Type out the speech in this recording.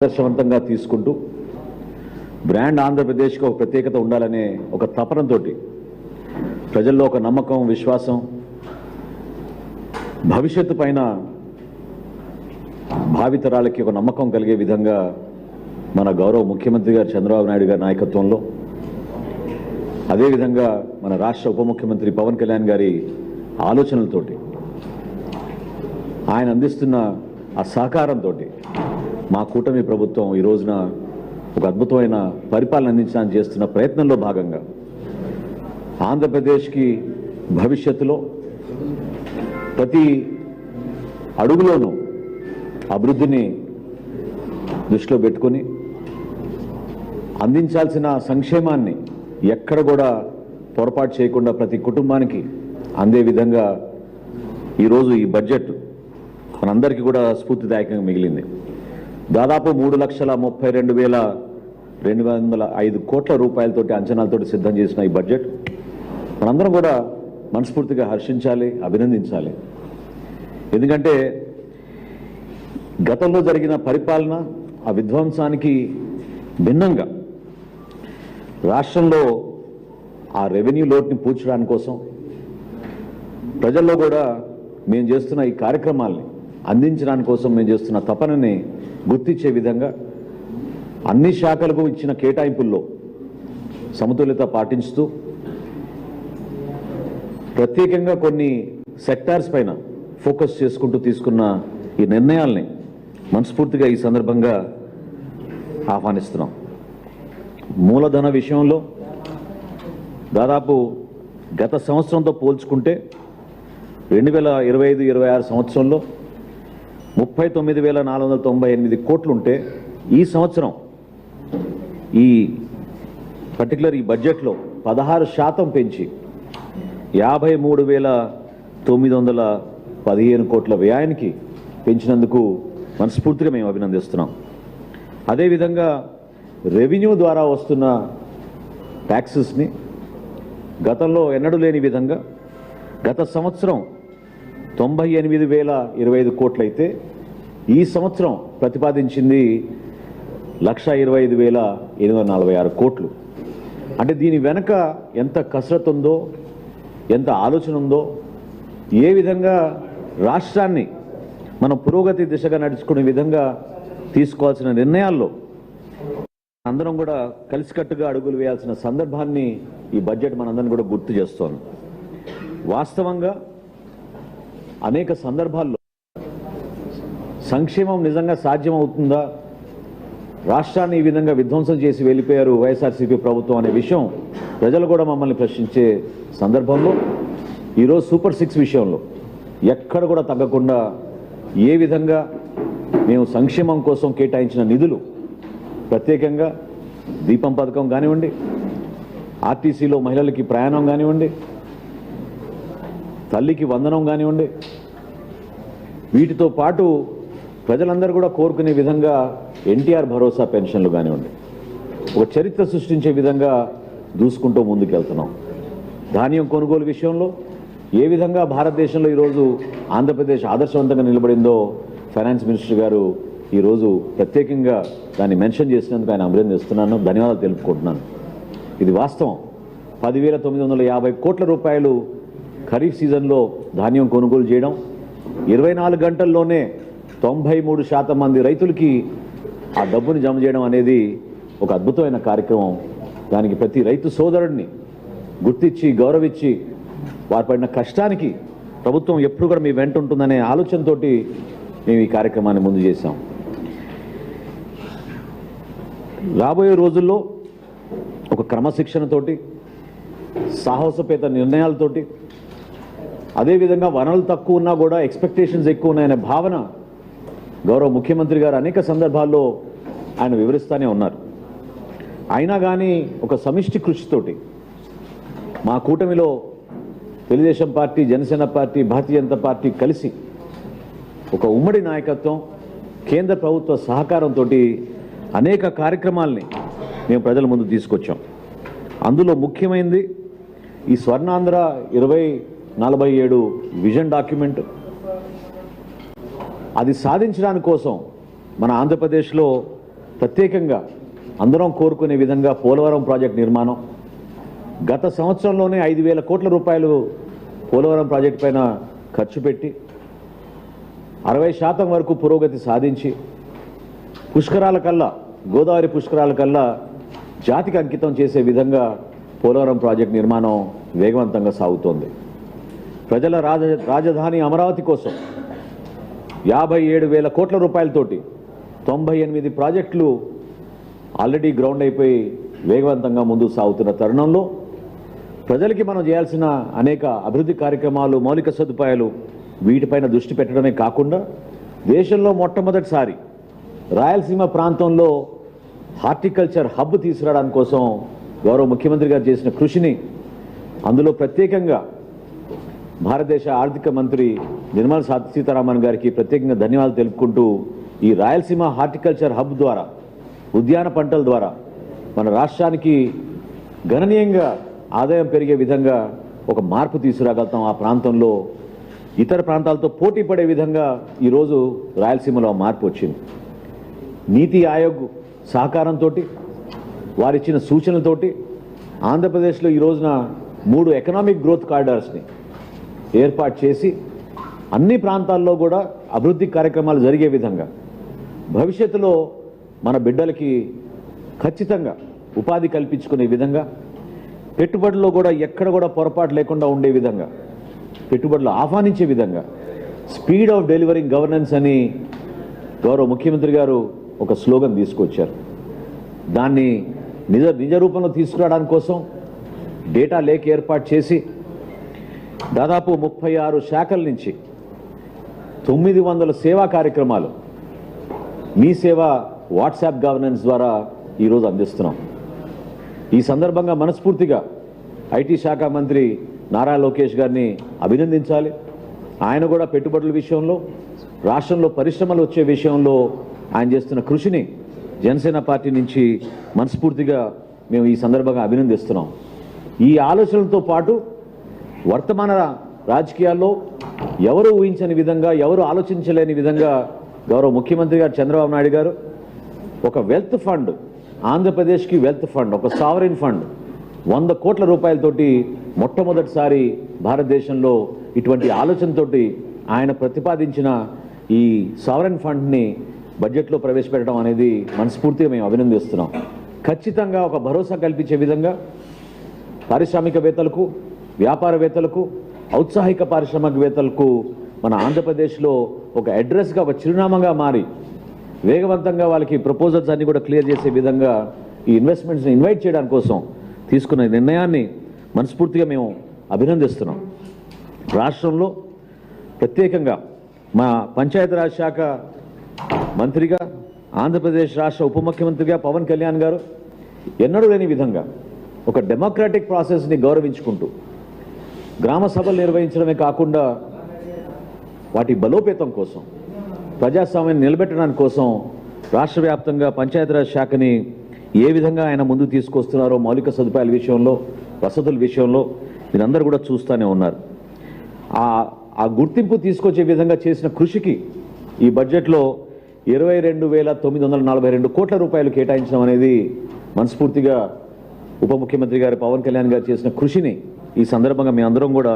ఆదర్శవంతంగా తీసుకుంటూ బ్రాండ్ ఆంధ్రప్రదేశ్కి ఒక ప్రత్యేకత ఉండాలనే ఒక తపనతోటి ప్రజల్లో ఒక నమ్మకం, విశ్వాసం, భవిష్యత్తు పైన భావితరాలకి ఒక నమ్మకం కలిగే విధంగా మన గౌరవ ముఖ్యమంత్రి గారు చంద్రబాబు నాయుడు గారి నాయకత్వంలో, అదేవిధంగా మన రాష్ట్ర ఉప ముఖ్యమంత్రి పవన్ కళ్యాణ్ గారి ఆలోచనలతోటి, ఆయన అందిస్తున్న ఆ సహకారంతో మా కూటమి ప్రభుత్వం ఈ రోజున ఒక అద్భుతమైన పరిపాలన అందించడానికి చేస్తున్న ప్రయత్నంలో భాగంగా ఆంధ్రప్రదేశ్కి భవిష్యత్తులో ప్రతి అడుగులోనూ అభివృద్ధిని దృష్టిలో పెట్టుకొని అందించాల్సిన సంక్షేమాన్ని ఎక్కడ కూడా పొరపాటు చేయకుండా ప్రతి కుటుంబానికి అందే విధంగా ఈరోజు ఈ బడ్జెట్ మనందరికీ కూడా స్ఫూర్తిదాయకంగా మిగిలింది. దాదాపు 3,32,205 కోట్ల రూపాయలతోటి అంచనాలతోటి సిద్ధం చేసిన ఈ బడ్జెట్ మనందరం కూడా మనస్ఫూర్తిగా హర్షించాలి, అభినందించాలి. ఎందుకంటే గతంలో జరిగిన పరిపాలన ఆ విధ్వంసానికి భిన్నంగా రాష్ట్రంలో ఆ రెవెన్యూ లోటుని పూడ్చడానికి కోసం ప్రజల్లో కూడా మేము చేస్తున్న ఈ కార్యక్రమాల్ని అందించడానికి కోసం మేము చేస్తున్న తపనని గుర్తించే విధంగా అన్ని శాఖలకు ఇచ్చిన కేటాయింపుల్లో సమతుల్యత పాటించుతూ ప్రత్యేకంగా కొన్ని సెక్టార్స్ పైన ఫోకస్ చేసుకుంటూ తీసుకున్న ఈ నిర్ణయాల్ని మనస్ఫూర్తిగా ఈ సందర్భంగా ఆహ్వానిస్తున్నాం. మూలధన విషయంలో దాదాపు గత సంవత్సరంతో పోల్చుకుంటే 2025-26 సంవత్సరంలో 39,498 కోట్లు ఉంటే ఈ సంవత్సరం ఈ పర్టికులర్ ఈ బడ్జెట్లో 16% పెంచి 53,915 కోట్ల వ్యయానికి పెంచినందుకు మనస్ఫూర్తిగా మేము అభినందిస్తున్నాం. అదేవిధంగా రెవెన్యూ ద్వారా వస్తున్న ట్యాక్సెస్ని గతంలో ఎన్నడూ లేని విధంగా గత సంవత్సరం 98,025 కోట్లయితే ఈ సంవత్సరం ప్రతిపాదించింది 1,25,846 కోట్లు. అంటే దీని వెనక ఎంత కసరత్తు ఉందో, ఎంత ఆలోచన ఉందో, ఏ విధంగా రాష్ట్రాన్ని మనం పురోగతి దిశగా నడుచుకునే విధంగా తీసుకోవాల్సిన నిర్ణయాల్లో అందరం కూడా కలిసికట్టుగా అడుగులు వేయాల్సిన సందర్భాన్ని ఈ బడ్జెట్ మనందరం కూడా గుర్తు చేస్తోంది. వాస్తవంగా అనేక సందర్భాల్లో సంక్షేమం నిజంగా సాధ్యమవుతుందా, రాష్ట్రాన్ని ఈ విధంగా విధ్వంసం చేసి వెళ్ళిపోయారు వైఎస్ఆర్సీపీ ప్రభుత్వం అనే విషయం ప్రజలు కూడా మమ్మల్ని ప్రశ్నించే సందర్భంలో ఈరోజు సూపర్ 6 విషయంలో ఎక్కడ కూడా తగ్గకుండా ఏ విధంగా మేము సంక్షేమం కోసం కేటాయించిన నిధులు, ప్రత్యేకంగా దీపం పథకం కానివ్వండి, ఆర్టీసీలో మహిళలకి ప్రయాణం కానివ్వండి, తల్లికి వందనం కానివ్వండి, వీటితో పాటు ప్రజలందరూ కూడా కోరుకునే విధంగా ఎన్టీఆర్ భరోసా పెన్షన్లు కానివ్వండి, ఒక చరిత్ర సృష్టించే విధంగా దూసుకుంటూ ముందుకెళ్తున్నాం. ధాన్యం కొనుగోలు విషయంలో ఏ విధంగా భారతదేశంలో ఈరోజు ఆంధ్రప్రదేశ్ ఆదర్శవంతంగా నిలబడిందో ఫైనాన్స్ మినిస్టర్ గారు ఈరోజు ప్రత్యేకంగా దాన్ని మెన్షన్ చేసినందుకు ఆయన అభినందిస్తున్నాను, ధన్యవాదాలు తెలుపుకుంటున్నాను. ఇది వాస్తవం. 10,950 కోట్ల రూపాయలు ఖరీఫ్ సీజన్లో ధాన్యం కొనుగోలు చేయడం, 24 గంటల్లోనే 93% మంది రైతులకి ఆ డబ్బుని జమ చేయడం అనేది ఒక అద్భుతమైన కార్యక్రమం. దానికి ప్రతి రైతు సోదరుడిని గుర్తించి గౌరవించి వారి పడిన కష్టానికి ప్రభుత్వం ఎప్పుడు కూడా మీ వెంట ఉంటుందనే ఆలోచనతోటి మేము ఈ కార్యక్రమాన్ని ముందు చేశాం. రాబోయే రోజుల్లో ఒక క్రమశిక్షణతోటి, సాహసోపేత నిర్ణయాలతోటి, అదేవిధంగా వనరులు తక్కువ ఉన్నా కూడా ఎక్స్పెక్టేషన్స్ ఎక్కువ ఉన్నాయనే భావన గౌరవ ముఖ్యమంత్రి గారు అనేక సందర్భాల్లో ఆయన వివరిస్తూనే ఉన్నారు. అయినా కానీ ఒక సమిష్టి కృషితోటి మా కూటమిలో Telugu Desam party, Janasena party, Bharatiya Janata party కలిసి ఒక ఉమ్మడి నాయకత్వం, కేంద్ర ప్రభుత్వ సహకారంతో అనేక కార్యక్రమాల్ని మేము ప్రజల ముందు తీసుకొచ్చాం. అందులో ముఖ్యమైనది ఈ స్వర్ణాంధ్ర 2047 విజన్ డాక్యుమెంట్. అది సాధించడానికి కోసం మన ఆంధ్రప్రదేశ్లో ప్రత్యేకంగా అందరం కోరుకునే విధంగా పోలవరం ప్రాజెక్టు నిర్మాణం, గత సంవత్సరంలోనే 5,000 కోట్ల రూపాయలు పోలవరం ప్రాజెక్టు పైన ఖర్చు పెట్టి 60% వరకు పురోగతి సాధించి పుష్కరాల కల్లా, గోదావరి పుష్కరాల కల్లా జాతికి అంకితం చేసే విధంగా పోలవరం ప్రాజెక్టు నిర్మాణం వేగవంతంగా సాగుతోంది. ప్రజల రాజధాని అమరావతి కోసం 57,000 కోట్ల రూపాయలతోటి 98 ప్రాజెక్టులు ఆల్రెడీ గ్రౌండ్ అయిపోయి వేగవంతంగా ముందుకు సాగుతున్న తరుణంలో ప్రజలకి మనం చేయాల్సిన అనేక అభివృద్ధి కార్యక్రమాలు, మౌలిక సదుపాయాలు వీటిపైన దృష్టి పెట్టడమే కాకుండా దేశంలో మొట్టమొదటిసారి రాయలసీమ ప్రాంతంలో హార్టికల్చర్ హబ్ తీసుకురావడానికి కోసం గౌరవ ముఖ్యమంత్రి గారు చేసిన కృషిని, అందులో ప్రత్యేకంగా భారతదేశ ఆర్థిక మంత్రి నిర్మలా సీతారామన్ గారికి ప్రత్యేకంగా ధన్యవాదాలు తెలుపుకుంటూ ఈ రాయలసీమ హార్టికల్చర్ హబ్ ద్వారా, ఉద్యాన పంటల ద్వారా మన రాష్ట్రానికి గణనీయంగా ఆదాయం పెరిగే విధంగా ఒక మార్పు తీసుకురాగలుగుతాం. ఆ ప్రాంతంలో ఇతర ప్రాంతాలతో పోటీ పడే విధంగా ఈరోజు రాయలసీమలో మార్పు వచ్చింది. నీతి ఆయోగ్ సహకారంతో, వారిచ్చిన సూచనలతోటి ఆంధ్రప్రదేశ్లో ఈ రోజున 3 ఎకనామిక్ గ్రోత్ కారిడార్స్ని ఏర్పాటు చేసి అన్ని ప్రాంతాల్లో కూడా అభివృద్ధి కార్యక్రమాలు జరిగే విధంగా, భవిష్యత్తులో మన బిడ్డలకి ఖచ్చితంగా ఉపాధి కల్పించుకునే విధంగా, పెట్టుబడుల్లో కూడా ఎక్కడ కూడా పొరపాటు లేకుండా ఉండే విధంగా, పెట్టుబడులు ఆహ్వానించే విధంగా స్పీడ్ ఆఫ్ డెలివరింగ్ గవర్నెన్స్ అని గౌరవ ముఖ్యమంత్రి గారు ఒక స్లోగన్ తీసుకొచ్చారు. దాన్ని నిజ రూపంలో తీసుకురావడానికి కోసం డేటా లేక్ ఏర్పాటు చేసి దాదాపు 36 శాఖల నుంచి 900 సేవా కార్యక్రమాలు మీ సేవ వాట్సాప్ గవర్నెన్స్ ద్వారా ఈరోజు అందిస్తున్నాం. ఈ సందర్భంగా మనస్ఫూర్తిగా ఐటీ శాఖ మంత్రి నారా లోకేష్ గారిని అభినందించాలి. ఆయన కూడా పెట్టుబడుల విషయంలో, రాష్ట్రంలో పరిశ్రమలు వచ్చే విషయంలో ఆయన చేస్తున్న కృషిని జనసేన పార్టీ నుంచి మనస్ఫూర్తిగా మేము ఈ సందర్భంగా అభినందిస్తున్నాం. ఈ ఆలోచనలతో పాటు వర్తమాన రాజకీయాల్లో ఎవరు ఊహించని విధంగా, ఎవరు ఆలోచించలేని విధంగా గౌరవ ముఖ్యమంత్రి గారు చంద్రబాబు నాయుడు గారు ఒక వెల్త్ ఫండ్, ఆంధ్రప్రదేశ్కి వెల్త్ ఫండ్, ఒక సావరిన్ ఫండ్ 100 కోట్ల రూపాయలతోటి మొట్టమొదటిసారి భారతదేశంలో ఇటువంటి ఆలోచనతోటి ఆయన ప్రతిపాదించిన ఈ సావరిన్ ఫండ్ని బడ్జెట్లో ప్రవేశపెట్టడం అనేది మనస్ఫూర్తిగా మేము అభినందిస్తున్నాం. ఖచ్చితంగా ఒక భరోసా కల్పించే విధంగా పారిశ్రామికవేత్తలకు, వ్యాపారవేత్తలకు, ఔత్సాహిక పారిశ్రామికవేత్తలకు మన ఆంధ్రప్రదేశ్లో ఒక అడ్రస్గా, ఒక చిరునామాగా మారి వేగవంతంగా వాళ్ళకి ప్రపోజల్స్ అన్ని కూడా క్లియర్ చేసే విధంగా ఈ ఇన్వెస్ట్మెంట్స్ని ఇన్వైట్ చేయడానికి కోసం తీసుకున్న నిర్ణయాన్ని మనస్ఫూర్తిగా మేము అభినందిస్తున్నాం. రాష్ట్రంలో ప్రత్యేకంగా మా పంచాయతీరాజ్ శాఖ మంత్రిగా, ఆంధ్రప్రదేశ్ రాష్ట్ర ఉప ముఖ్యమంత్రిగా పవన్ కళ్యాణ్ గారు ఎన్నడూ లేని విధంగా ఒక డెమోక్రాటిక్ ప్రాసెస్ని గౌరవించుకుంటూ గ్రామ సభలు నిర్వహించడమే కాకుండా వాటి బలోపేతం కోసం, ప్రజాస్వామ్యాన్ని నిలబెట్టడానికి కోసం రాష్ట్ర వ్యాప్తంగా పంచాయతీరాజ్ శాఖని ఏ విధంగా ఆయన ముందు తీసుకొస్తున్నారో, మౌలిక సదుపాయాల విషయంలో, వసతుల విషయంలో మీరందరూ కూడా చూస్తూనే ఉన్నారు. ఆ గుర్తింపు తీసుకొచ్చే విధంగా చేసిన కృషికి ఈ బడ్జెట్లో 22,942 కోట్ల రూపాయలు కేటాయించడం అనేది మనస్ఫూర్తిగా ఉప ముఖ్యమంత్రి గారు పవన్ కళ్యాణ్ గారు చేసిన కృషిని ఈ సందర్భంగా మీ అందరం కూడా